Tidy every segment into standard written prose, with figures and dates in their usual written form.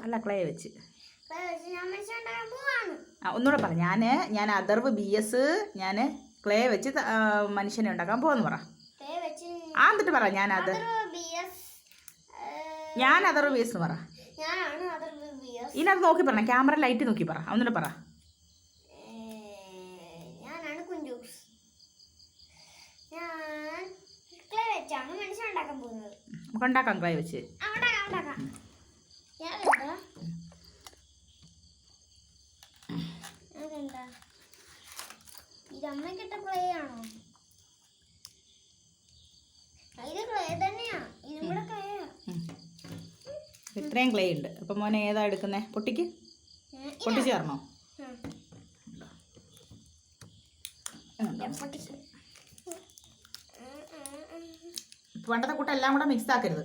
അല്ല ക്ലേ വെച്ച് ഞാൻ ഒന്നുകൂടെ പറ. ഞാൻ അഥർവ് BS ഞാൻ ക്ലേ വെച്ച് മനുഷ്യനെ ഉണ്ടാക്കാൻ പോവാന്ന് പറ. എന്നിട്ട് പറ ഞാൻ അഥർവ് BS എന്ന് പറ. ഇതിനകത്ത് നോക്കി പറ, ക്യാമറ ലൈറ്റ് നോക്കി പറ. ഒന്നുകൂടെ പറ. നമുക്ക് ഉണ്ടാക്കാം ക്ലേ വെച്ച്. ഇതമ്മക്കിട്ട ക്ലേ ആണോ? ഇത് ക്ലേ തന്നെയാ. ഇതും കൂടെ ക്ലേയാ. ഇത്രയും ക്ലേ ഉണ്ട്. അപ്പം മോനെ ഏതാ എടുക്കുന്നേ? പൊട്ടിച്ച് തരണോ? പണ്ടത്തെ കൂട്ടം എല്ലാം കൂടെ മിക്സ് ആക്കരുത്.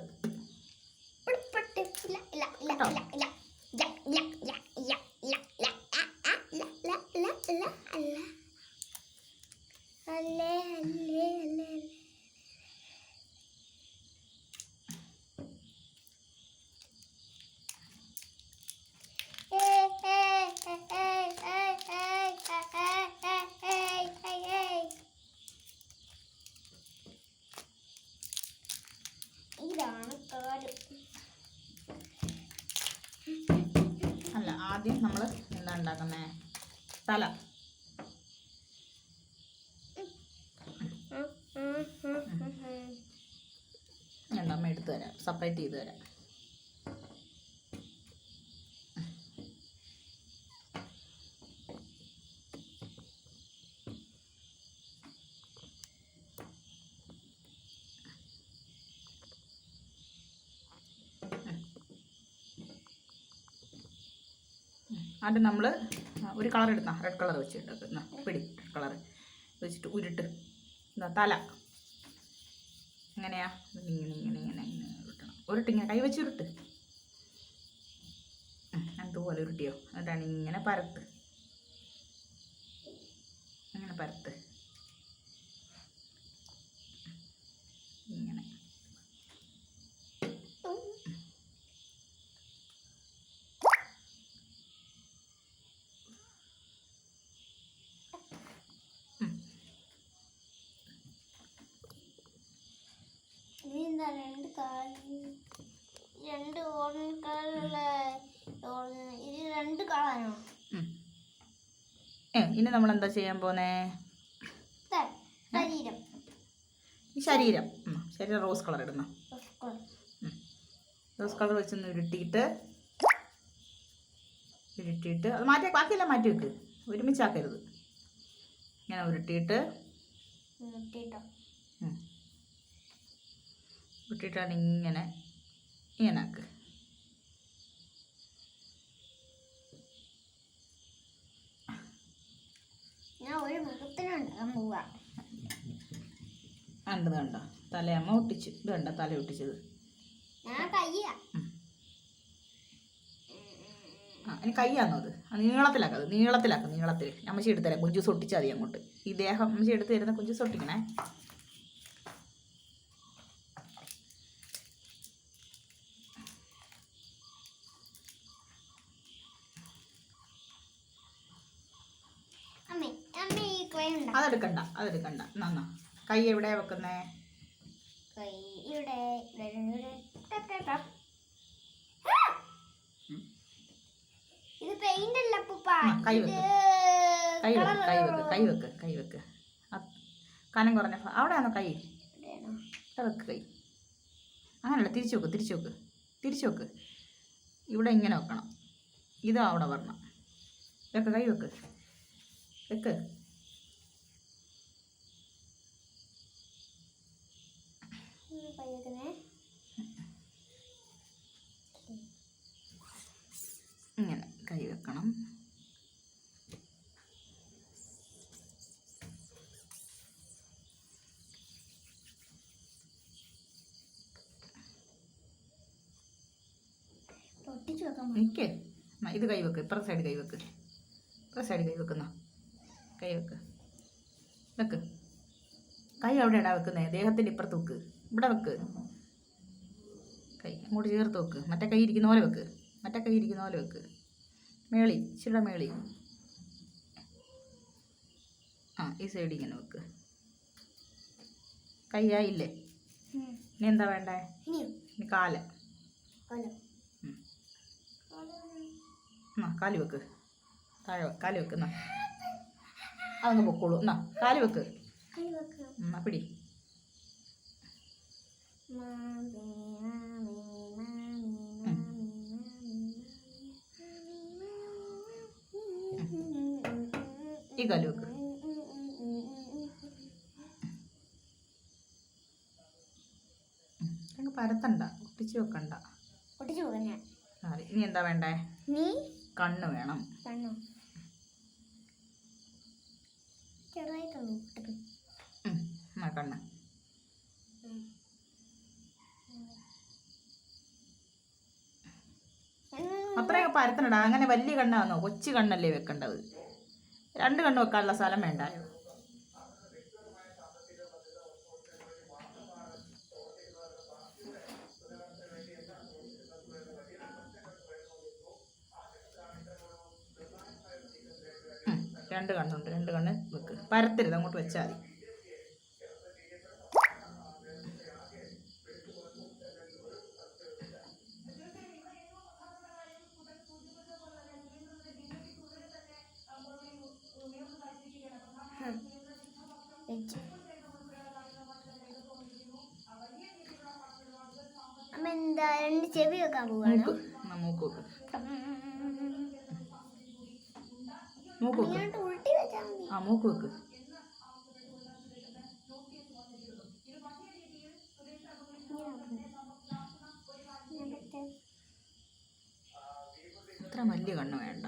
അല്ല, ആദ്യം നമ്മൾ എന്താ ഉണ്ടാക്കുന്നേ? തല അമ്മ എടുത്തു തരാം, സെപ്പറേറ്റ് ചെയ്ത് തരാം. ആദ്യം നമ്മൾ ഒരു കളർ എടുത്താൽ റെഡ് കളർ വെച്ചിട്ട് പിടി റെഡ് കളർ വെച്ചിട്ട് ഉരുട്ട്. എന്താ തല എങ്ങനെയാ? ഇങ്ങനെ ഉരുട്ടണം. ഉരുട്ടിങ്ങനെ കൈ വെച്ച് ഉരുട്ട്. അതുപോലെ ഉരുട്ടിയോ? എന്നിട്ടാണ് ഇങ്ങനെ പരത്ത്. അങ്ങനെ പരത്ത്. ഇങ്ങനെ രണ്ട് ഓറഞ്ച് കളറുള്ള ഇത് രണ്ട് കളറാണോ? ഇനി നമ്മൾ എന്താ ചെയ്യാൻ പോന്നേ? ശരീരം റോസ് കളർ ഇടുന്ന. റോസ് കളർ വെച്ചൊന്ന് ഉരുട്ടിയിട്ട് അത് ബാക്കിയെല്ലാം മാറ്റി വെക്ക്. ഒരുമിച്ചാക്കരുത്. ഇങ്ങനെ ഉരുട്ടിയിട്ടാണ് ഇങ്ങനെ ആക്ക്. ഞാൻ ഒരു മൃഗത്തിനുണ്ടാകാൻ പോവാ. കണ്ടോ തലയമ്മ ഒട്ടിച്ചു. ഇത് കണ്ട തല ഒട്ടിച്ചത്. ഇനി കയ്യാന്നോ? അത് നീളത്തിൽ അമ്മച്ചി എടുത്തു തരാം. കുഞ്ചൂസ് ഒട്ടിച്ചാൽ മതി അങ്ങോട്ട്. ഈ ദേഹം അമ്മച്ചി എടുത്ത് തരുന്ന കുഞ്ചൂസ് ഒട്ടിക്കണേ. അതെടുക്കണ്ട. നന്നാ. കൈ എവിടെയാ വെക്കുന്നേ? കൈ വെക്ക്. കനം കുറഞ്ഞ അവിടെയാണോ കൈ? വെക്ക് കൈ. അങ്ങനല്ല, തിരിച്ചു വെക്ക്. ഇവിടെ ഇങ്ങനെ വെക്കണം. ഇത് അവിടെ വരണം. കൈ വെക്ക്. ഇങ്ങനെ കൈ വെക്കണം. നിൽക്കേ. ഇത് കൈ വെക്ക്. ഇപ്പുറത്തെ സൈഡ് കൈ വെക്ക്. വെക്ക്. കൈ എവിടെയാണോ വെക്കുന്നത്? ദേഹത്തിൻ്റെ ഇപ്പുറത്ത് വെക്ക്. ഇവിടെ വെക്ക് കൈ. ഇങ്ങോട്ട് ചേർത്ത് വെക്ക്. മറ്റേ കൈ ഇരിക്കുന്ന പോലെ വെക്ക്. മറ്റേ കൈ ഇരിക്കുന്ന പോലെ വെക്ക്. മേളി, ഇച്ചിരി മേളി. ആ ഈ സൈഡ് ഇങ്ങനെ വെക്ക്. കൈയായില്ലേ? ഇനി എന്താ വേണ്ടേ? ഇനി കാല്. എന്നാ കാല് വെക്ക്. താഴെ കാല് വെക്ക്. എന്നാ അതങ്ങ് പൊക്കോളൂ. എന്നാ കാല് വെക്ക്. എന്നാ പിടി. ഈ കാല് വെക്ക്. അങ്ങ് പരത്തണ്ട, ഒട്ടിച്ച് വെക്കണ്ട. ഇനി എന്താ വേണ്ടേ? കണ്ണ് വേണം. എന്നാ കണ്ണ്. അത്രയൊക്കെ പരത്തണടാ. അങ്ങനെ വലിയ കണ്ണാന്നോ? കൊച്ചു കണ്ണല്ലേ വെക്കേണ്ടത്. 2 കണ്ണ് വെക്കാനുള്ള സ്ഥലം വേണ്ടായോ? രണ്ട് കണ്ണുണ്ട്. 2 കണ്ണ് വെക്ക്. പരത്തരുത്, അങ്ങോട്ട് വെച്ചാൽ മതി. ചെവി വെക്കാൻ പോവാണ്. മൂക്ക് വെക്ക്. മൂക്ക് വെക്ക്. ആ മൂക്ക് വെക്ക്. അത്ര വലിയ കണ്ണ് വേണ്ട.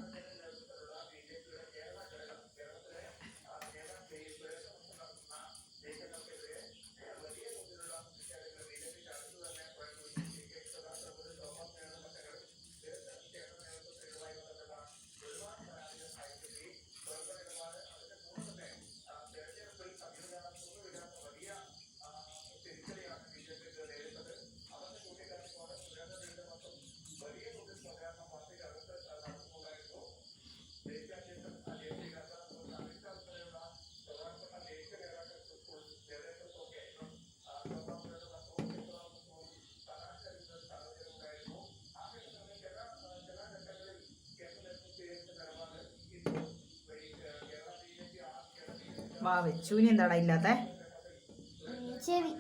വാ വെച്ചു. ഇനി എന്താടാ ഇല്ലാത്ത? ചെവി.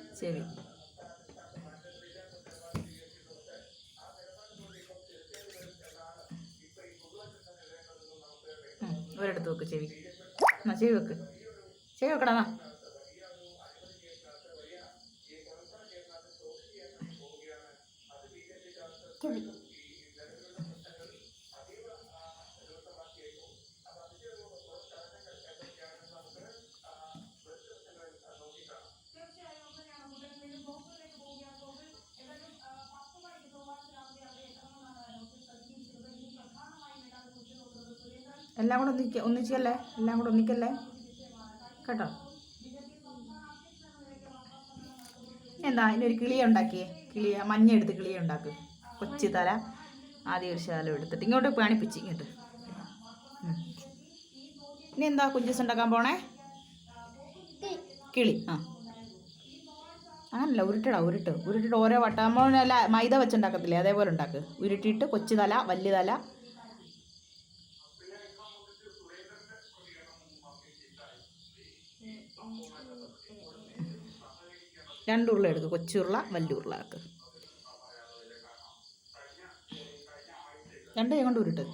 ഒരിടത്ത് വെക്ക് ചെവി. എന്നാ ചെവി വെക്ക്. ചെവി വെക്കടാ. എല്ലാം കൂടെ ഒന്നിച്ചല്ലേ? എല്ലാം കൂടെ ഒന്നിക്കല്ലേ കേട്ടോ. എന്താ അതിനൊരു കിളിയ ഉണ്ടാക്കിയേ? കിളിയ മഞ്ഞ എടുത്ത് കിളിയ ഉണ്ടാക്ക്. കൊച്ചി തല ആദ്യം ഒരു ശാലം എടുത്തിട്ട് ഇങ്ങോട്ട് കാണിപ്പിച്ച് ഇങ്ങോട്ട്. ഇനി എന്താ കുഞ്ചസ് ഉണ്ടാക്കാൻ പോണേ? കിളി. ആ അങ്ങനല്ല, ഉരുട്ടിട്ട് ഓരോ വട്ടം നമ്മളല്ല മൈദ വെച്ചുണ്ടാക്കത്തില്ലേ അതേപോലെ ഉണ്ടാക്ക്. ഉരുട്ടിയിട്ട് കൊച്ചു തല, വലിയ തല. രണ്ടുരുള എടുക്കുക. കൊച്ചുരുള, വലിയ ഉരുള ആക്ക്. 2 കൈ കൊണ്ട് ഉരുട്ട്.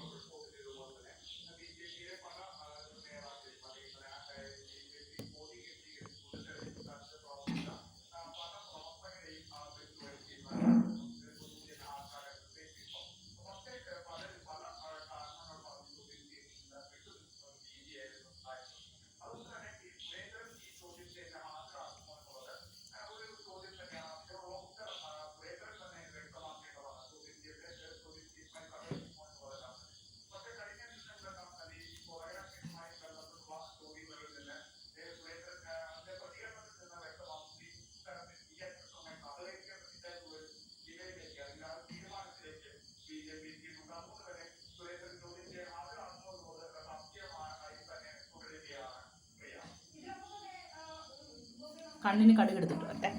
കണ്ണിന് കടുക് എടുത്തിട്ട് വരട്ടെ.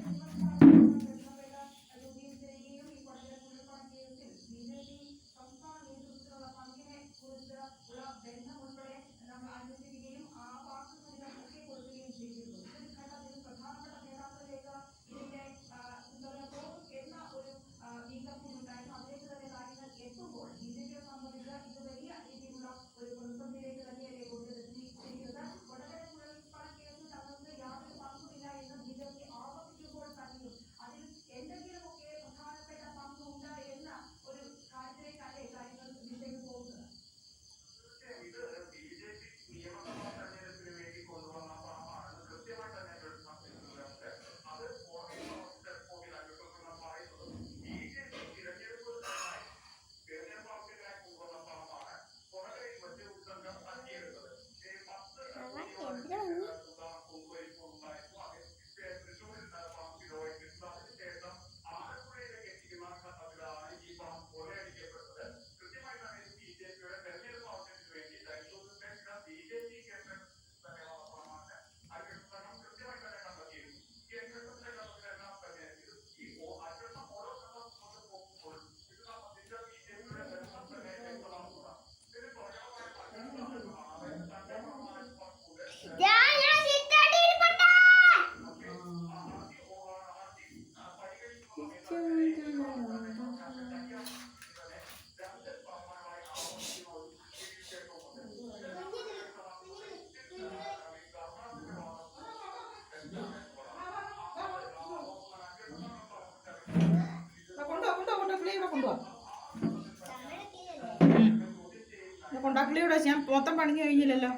കൊണ്ടാക്കിളിയോടെ ഞാൻ മൊത്തം പണിഞ്ഞു കഴിഞ്ഞില്ലല്ലോ.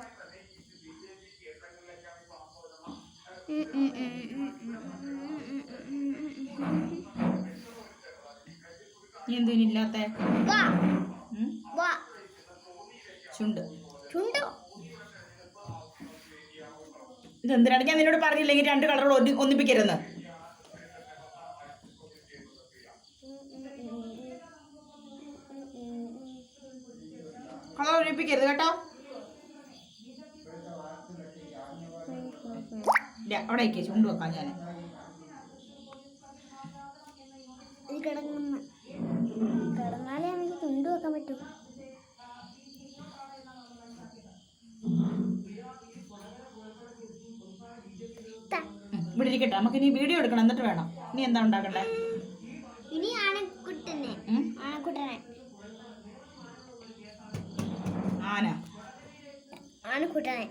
നീ എന്തിനില്ലാത്ത ചുണ്ട് ഇതെന്തിനാണ് ഞാൻ നിന്നോട് പറഞ്ഞില്ലെങ്കിൽ 2 കളറുകൾ ഒന്നിപ്പിക്കരുതെന്ന്. കളർ ഒന്നിപ്പിക്കരുത് കേട്ടോ. അവിടെ ചുണ്ട് വെക്കാം ഞാൻ. കിടന്നാലേ നമുക്ക് ചുണ്ട് വെക്കാൻ പറ്റൂ. ഇവിടെ ഇരിക്കട്ടെ, നമുക്ക് ഇനി വീഡിയോ എടുക്കണം. എന്നിട്ട് വേണം. ഇനി എന്താ ഉണ്ടാക്കണ്ടേ? ഇനി ആനക്കുട്ടനെ ആന ആനക്കുട്ടനെ